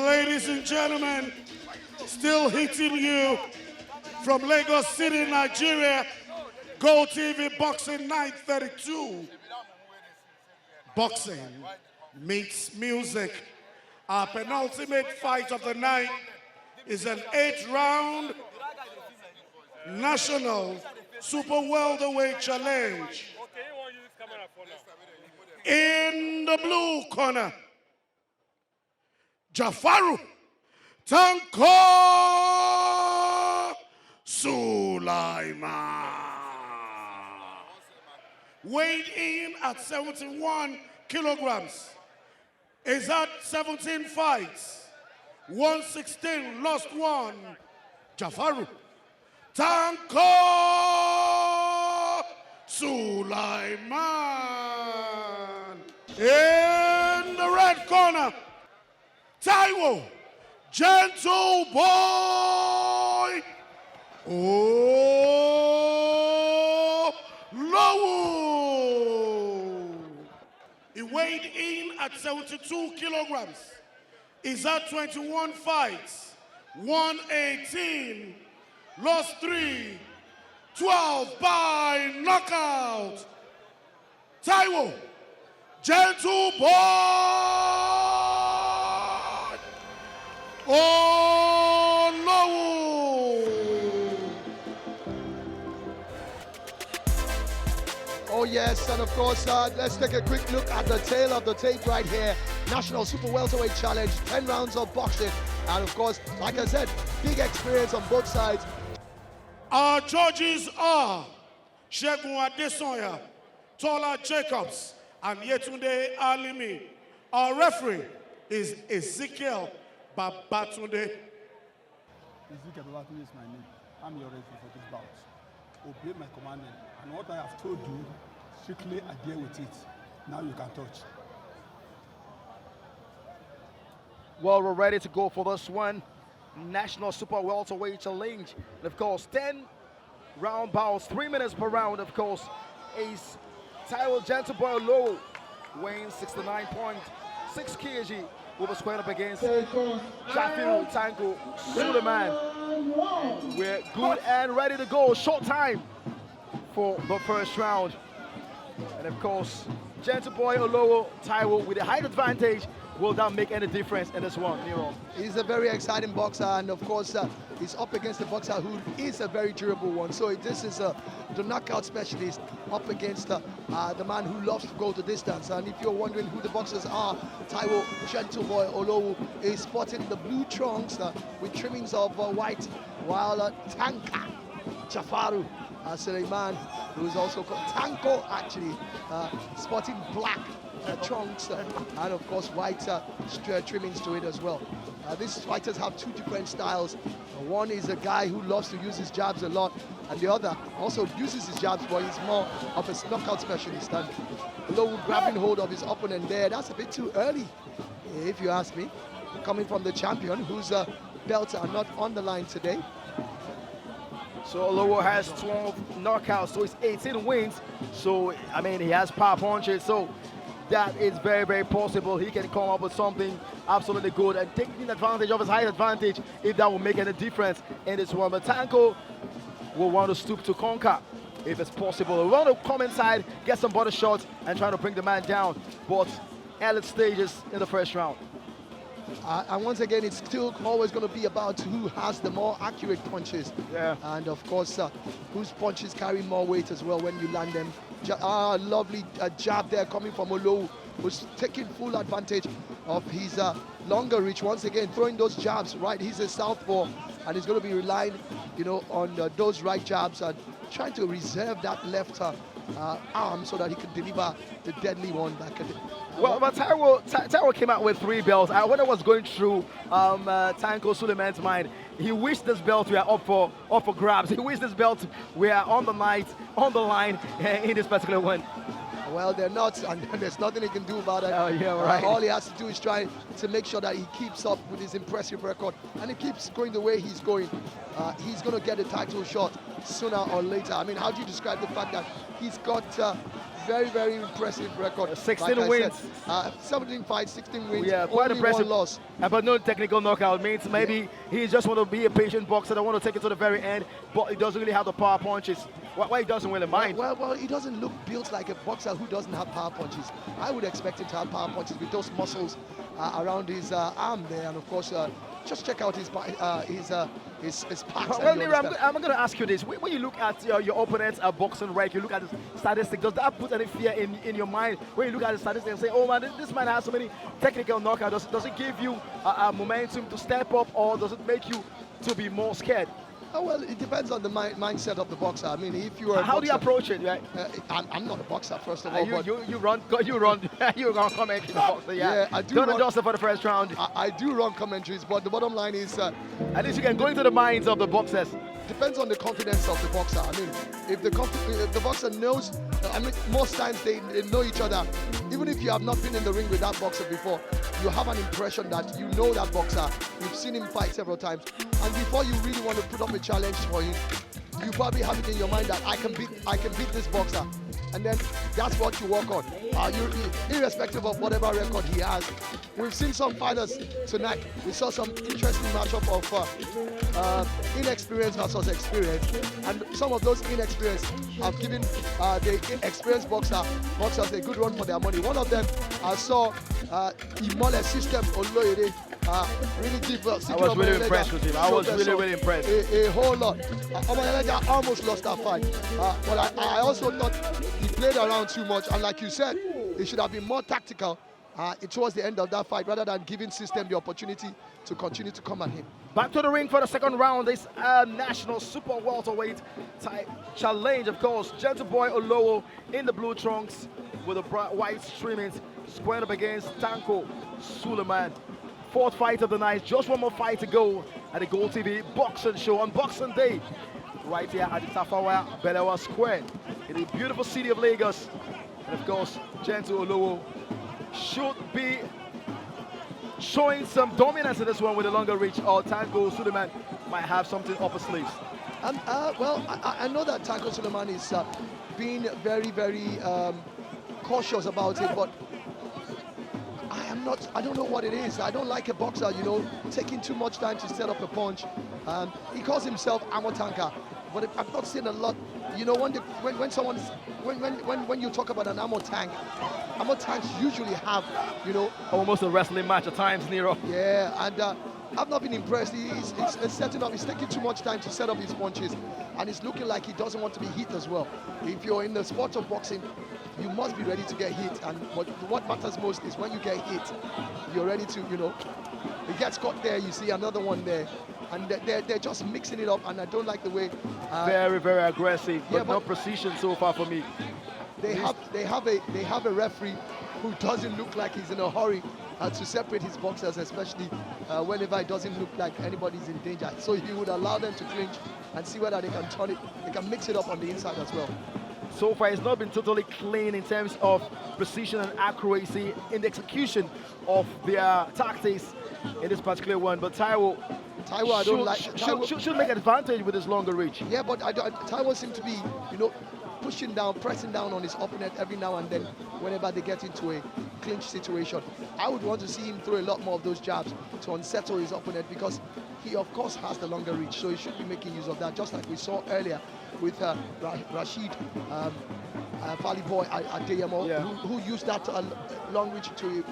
Ladies and gentlemen, still hitting you from Lagos City, Nigeria, Go TV Boxing Night 32. Boxing meets music. Our penultimate fight of the night is an 8-round National Super Welterweight Challenge. In the blue corner, Jafaru, Tanko, Suleiman. Weighed in at 71 kilograms. Is at 17 fights. 116, lost 1. Jafaru, Tanko, Suleiman. In the red corner, Taiwo, Gentle Boy, Olowu. He weighed in at 72 kilograms. He's at 21 fights, 118, lost 3, 12 by knockout. Taiwo, Gentle Boy, Olowu. Oh yes, and of course, let's take a quick look at the tail of the tape right here. National Super Welterweight Challenge, 10 rounds of boxing. And of course, like I said, big experience on both sides. Our judges are Segun Adesanya, Tola Jacobs, and Yetunde Alimi. Our referee is Ezekiel Babatunde. Ezekiel Babatunde is my name. I'm your referee for this bout. Obey my commandment, and what I have told you, strictly adhere with it. Now you can touch. Well, we're ready to go for this one. National Super Welterweight Challenge. And of course, 10 round bouts, 3 minutes per round. Of course, Ace Taiwo Gentleboy Olowu weighing 69.6 kg will be squared up against Jafaru Tanko Suleiman. We're good and ready to go. Short time for the first round. And of course, Gentleboy Olowu Taiwo with a height advantage. Will that make any difference in this one, Nero? He's a very exciting boxer, and of course, he's up against a boxer who is a very durable one. So this is the knockout specialist up against the man who loves to go the distance. And if you're wondering who the boxers are, Taiwo Gentleboy Olowu is sporting the blue trunks with trimmings of white, while Tanka Jafaru Suleiman, who is also called Tanko, actually sporting black trunks and of course white trimmings to it as well. These fighters have two different styles. One is a guy who loves to use his jabs a lot, and the other also uses his jabs, but he's more of a knockout specialist. And Olowu grabbing hold of his opponent there, that's a bit too early, if you ask me, coming from the champion whose belts are not on the line today. So Olowu has 12 knockouts, so it's 18 wins. So, I mean, he has power punches, so that is very, very possible. He can come up with something absolutely good and taking advantage of his height advantage if that will make any difference in this one. But Tanko will want to stoop to conquer if it's possible. We want to come inside, get some body shots, and try to bring the man down. But early stages in the first round. And once again, it's still always going to be about who has the more accurate punches. Yeah. And of course, whose punches carry more weight as well when you land them. Lovely jab there coming from Olowu, who's taking full advantage of his longer reach. Once again, throwing those jabs right. He's a southpaw, and he's going to be relying, on those right jabs and trying to reserve that left arm so that he can deliver the deadly one back at it. Well, but Taiwo came out with 3 belts. I wonder what's going through Tanko Suleiman's mind. He wished this belt were up for grabs. He wished this belt were on the line in this particular one. Well, they're not, and there's nothing he can do about it. Oh, yeah, right. All he has to do is try to make sure that he keeps up with his impressive record, and he keeps going the way he's going. He's going to get a title shot sooner or later. I mean, how do you describe the fact that he's got very, very impressive record. 16 like I wins. said. 17 fights, 16 wins, Yeah, quite only impressive. one loss. But no technical knockout means maybe he just want to be a patient boxer. Don't want to take it to the very end, but he doesn't really have the power punches. Why he doesn't really mind? Well, he doesn't look built like a boxer who doesn't have power punches. I would expect him to have power punches with those muscles around his arm there, and of course, just check out his packs. Well, Nero, I'm going to ask you this. When you look at your opponent's boxing rank, you look at the statistics, does that put any fear in your mind? When you look at the statistics and say, oh man, this man has so many technical knockouts, does it give you a momentum to step up, or does it make you to be more scared? Oh, well, it depends on the mindset of the boxer. I mean, if you are how do you approach it, right? I'm not a boxer, first of all. You run commentary the boxer, yeah. I do. Don't endorse it for the first round. I do run commentaries, but the bottom line is, at least you can go into the minds of the boxers. Depends on the confidence of the boxer. I mean, if the boxer knows, I mean, most times they know each other. Even if you have not been in the ring with that boxer before, you have an impression that you know that boxer. You've seen him fight several times, and before you really want to put up a challenge for him, you probably have it in your mind that I can beat this boxer, and then that's what you work on. Irrespective of whatever record he has. We've seen some fighters tonight. We saw some interesting matchup of inexperience versus experience, and some of those inexperienced have given the experienced boxers a good run for their money. One of them I saw Imole System Oloyede really give I was really impressed with him. I was really impressed. A whole lot. Omoyeleja almost lost that fight, but I also thought he played around too much, and like you said, he should have been more tactical towards the end of that fight, rather than giving System the opportunity to continue to come at him. Back to the ring for the second round. This national super welterweight challenge, of course. Gentleman Olowu in the blue trunks with the bright white streamings, squared up against Tanko Suleiman. Fourth fight of the night. Just one more fight to go at the Gold TV Boxing Show on Boxing Day, right here at the Tafawa Balewa Square in the beautiful city of Lagos. And of course, Gentleman Olowu should be showing some dominance in this one with a longer reach, or Tanko Suleiman might have something up his sleeves. Well, I know that Tanko Suleiman is being very, very cautious about it, but I don't know what it is. I don't like a boxer, taking too much time to set up a punch. He calls himself Amo Tanka, but I've not seen a lot. When you talk about an Amo tanks usually have, almost a wrestling match at times, Nero. Yeah, and I've not been impressed. He's setting up. He's taking too much time to set up his punches, and it's looking like he doesn't want to be hit as well. If you're in the sport of boxing, you must be ready to get hit, and what matters most is when you get hit, you're ready to, he gets caught there, you see another one there, and they're just mixing it up, and I don't like the way. Very, very aggressive, but no precision so far for me. They have a referee who doesn't look like he's in a hurry to separate his boxers, especially whenever it doesn't look like anybody's in danger. So he would allow them to clinch and see whether they can turn it, they can mix it up on the inside as well. So far, it's not been totally clean in terms of precision and accuracy in the execution of their tactics in this particular one. But Taiwo I don't like. Should make advantage with his longer reach. Yeah, but Taiwo seems to be, pushing down, pressing down on his opponent every now and then whenever they get into a clinch situation. I would want to see him throw a lot more of those jabs to unsettle his opponent, because he of course has the longer reach, so he should be making use of that, just like we saw earlier with Rashid Fali Boy Adeyemo, who used that long reach to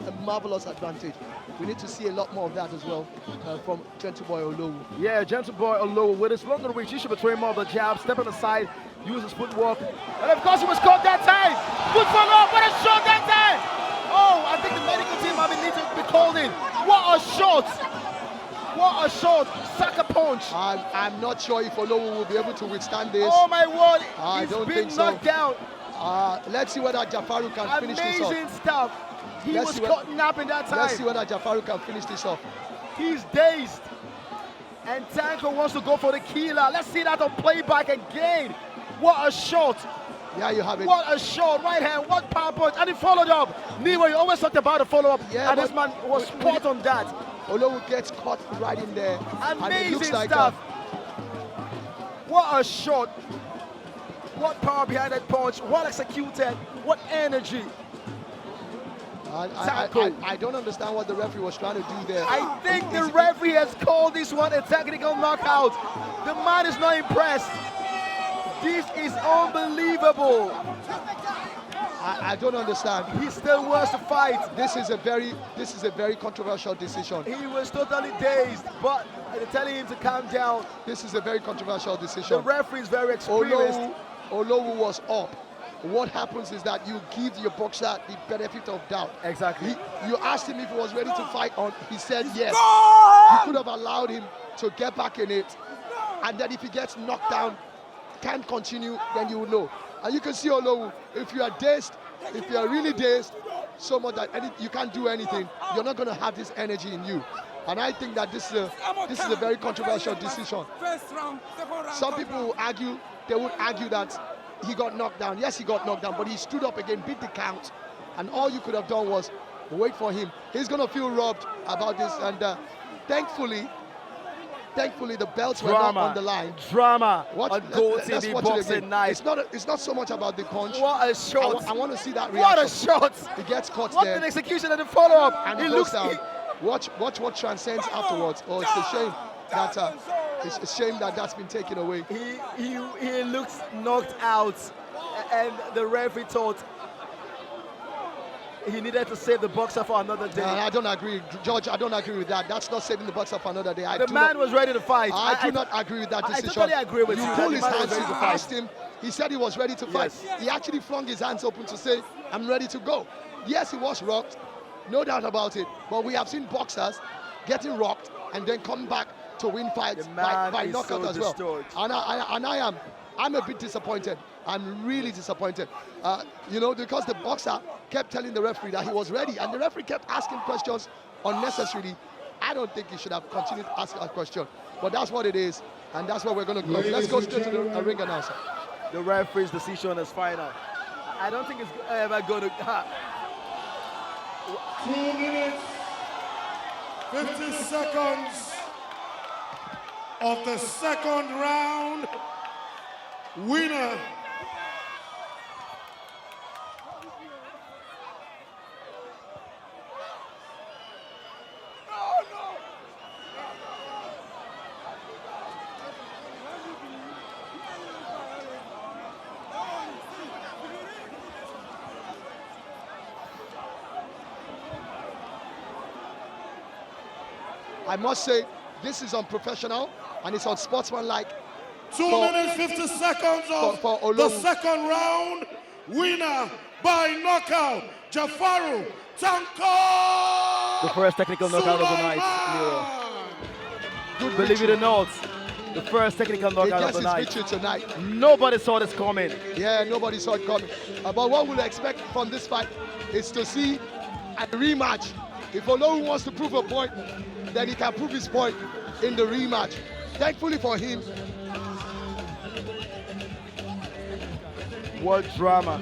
a marvelous advantage. We need to see a lot more of that as well from Gentleman Olowu. Yeah, Gentleman Olowu with his longer reach, he should be throwing more of the jab, stepping aside, use his footwork, and of course he was caught that time. Good follow-up, what a shot that time! Oh, I think the medical team might need to be called in. What a shot! What a shot! Sucker punch! I'm not sure if Olowu will be able to withstand this. Oh my word! I don't been think so. knocked down. Let's see whether Jafaru can finish this off. Amazing stuff. He was caught napping that time. Let's see whether Jafaru can finish this off. He's dazed. And Tanko wants to go for the killer. Let's see that on playback again. What a shot. Yeah, you have it. What a shot. Right hand, what power punch. And he followed up. Nero, you always talked about the follow-up. Yeah, and this man was spot on that. Olowu gets caught right in there. Amazing and it looks like stuff. What a shot. What power behind that punch? What executed? What energy? Tanko. I don't understand what the referee was trying to do there. I think the referee has called this one a technical knockout. The man is not impressed. This is unbelievable. I don't understand. He still wants to fight. This is a very controversial decision. He was totally dazed, but they're telling him to calm down. This is a very controversial decision. The referee is very experienced. Olowu was up. What happens is that you give your boxer the benefit of doubt. Exactly. You asked him if he was ready to fight on. He said yes. You could have allowed him to get back in it, and then if he gets knocked down, can't continue, then you will know. And you can see Olowu, if you are dazed, if you are really dazed, so much that you can't do anything, you're not going to have this energy in you. And I think that this is a very controversial decision. Some people will argue, they would argue that he got knocked down. Yes, he got knocked down, but he stood up again, beat the count, and all you could have done was wait for him. He's going to feel robbed about this, and thankfully, the belts were not on the line. Drama on Gold TV Boxing Night. It's not so much about the punch. What a shot! I want to see that reaction. What a shot! He gets caught what there. What an execution and the follow-up! And he looks down. Watch what transcends afterwards. Oh, it's a shame that that's been taken away. He looks knocked out, and the referee thought he needed to save the boxer for another day. I don't agree, George. I don't agree with that. That's not saving the boxer for another day. The man was ready to fight. I do not agree with that decision. I totally agree with you. You pull his hands. You asked him. He said he was ready to fight. Yes. He actually flung his hands open to say, "I'm ready to go." Yes, he was rocked, no doubt about it. But we have seen boxers getting rocked and then come back to win fights by knockout as well. And I'm a bit disappointed. I'm really disappointed. Because the boxer kept telling the referee that he was ready, and the referee kept asking questions unnecessarily. I don't think he should have continued to ask a question, but that's what it is, and that's what we're going to go. Let's go straight to the ring announcer. The referee's decision is final. I don't think it's ever going to. 2 minutes, 50 seconds of the second round. Winner. I must say, this is unprofessional and it's unsportsmanlike. 2 minutes, 50 seconds of the second round. Winner by knockout, Jafaru, Tanko! The first technical knockout of the night. Good, believe it or not, the first technical knockout of the night. Tonight. Nobody saw this coming. Yeah, nobody saw it coming. But what we'll expect from this fight is to see a rematch. If Olowu wants to prove a point, then he can prove his point in the rematch. Thankfully for him. What drama.